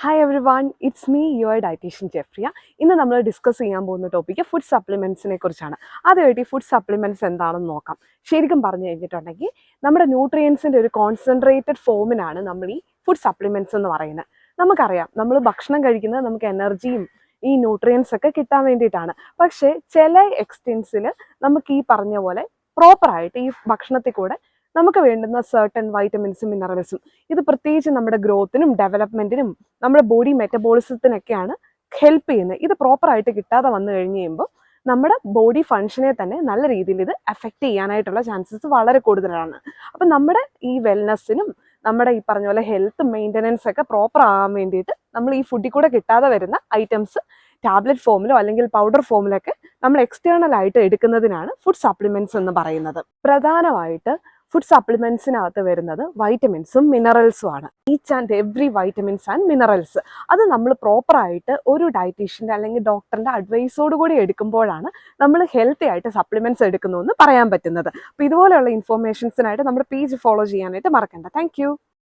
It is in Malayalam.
Hi everyone, it's me your dietitian Jefriya. ഇന്ന് നമ്മൾ ഡിസ്കസ് ചെയ്യാൻ പോകുന്ന ടോപ്പിക്ക് ഫുഡ് സപ്ലിമെൻറ്റ്സിനെ കുറിച്ചാണ്. ആദ്യമായിട്ട് ഈ ഫുഡ് സപ്ലിമെൻറ്റ്സ് എന്താണെന്ന് നോക്കാം. ശരിക്കും പറഞ്ഞു കഴിഞ്ഞിട്ടുണ്ടെങ്കിൽ നമ്മുടെ ന്യൂട്രിയൻസിൻ്റെ ഒരു കോൺസെൻട്രേറ്റഡ് ഫോമിനാണ് നമ്മൾ ഈ ഫുഡ് സപ്ലിമെൻറ്റ്സ് എന്ന് പറയുന്നത്. നമുക്കറിയാം, നമ്മൾ ഭക്ഷണം കഴിക്കുന്നത് നമുക്ക് എനർജിയും ഈ ന്യൂട്രിയൻസ് ഒക്കെ കിട്ടാൻ വേണ്ടിയിട്ടാണ്. പക്ഷേ ചില എക്സ്റ്റെൻസിൽ നമുക്ക് ഈ പറഞ്ഞ പോലെ പ്രോപ്പറായിട്ട് ഈ ഭക്ഷണത്തിൽ കൂടെ നമുക്ക് വേണ്ടുന്ന സർട്ടൻ വൈറ്റമിൻസും മിനറൽസും, ഇത് പ്രത്യേകിച്ച് നമ്മുടെ ഗ്രോത്തിനും ഡെവലപ്മെൻറ്റിനും നമ്മുടെ ബോഡി മെറ്റബോളിസത്തിനൊക്കെയാണ് ഹെൽപ്പ് ചെയ്യുന്നത്. ഇത് പ്രോപ്പറായിട്ട് കിട്ടാതെ വന്നു കഴിഞ്ഞ് കഴിയുമ്പോൾ നമ്മുടെ ബോഡി ഫങ്ഷനെ തന്നെ നല്ല രീതിയിൽ ഇത് എഫക്റ്റ് ചെയ്യാനായിട്ടുള്ള ചാൻസസ് വളരെ കൂടുതലാണ്. അപ്പം നമ്മുടെ ഈ വെൽനെസ്സിനും നമ്മുടെ ഈ പറഞ്ഞ പോലെ ഹെൽത്ത് മെയിൻ്റനൻസ് ഒക്കെ പ്രോപ്പർ ആകാൻ വേണ്ടിയിട്ട് നമ്മൾ ഈ ഫുഡിൽ കൂടെ കിട്ടാതെ വരുന്ന ഐറ്റംസ് ടാബ്ലറ്റ് ഫോമിലോ അല്ലെങ്കിൽ പൗഡർ ഫോമിലൊക്കെ നമ്മൾ എക്സ്റ്റേണൽ ആയിട്ട് എടുക്കുന്നതിനാണ് ഫുഡ് സപ്ലിമെൻറ്റ്സ് എന്ന് പറയുന്നത്. പ്രധാനമായിട്ട് ഫുഡ് സപ്ലിമെൻറ്റ്സിനകത്ത് വരുന്നത് വൈറ്റമിൻസും മിനറൽസും ആണ്. Each and every vitamins and minerals അത് നമ്മൾ പ്രോപ്പറായിട്ട് ഒരു ഡയറ്റീഷ്യൻ്റെ അല്ലെങ്കിൽ ഡോക്ടറിൻ്റെ അഡ്വൈസോടുകൂടി എടുക്കുമ്പോഴാണ് നമ്മൾ ഹെൽത്തി ആയിട്ട് സപ്ലിമെൻറ്റ്സ് എടുക്കുന്നു എന്ന് പറയാൻ പറ്റുന്നത്. അപ്പോൾ ഇതുപോലെയുള്ള ഇൻഫോർമേഷൻസിനായിട്ട് നമ്മുടെ പേജ് ഫോളോ ചെയ്യാനായിട്ട് മറക്കണ്ട. താങ്ക്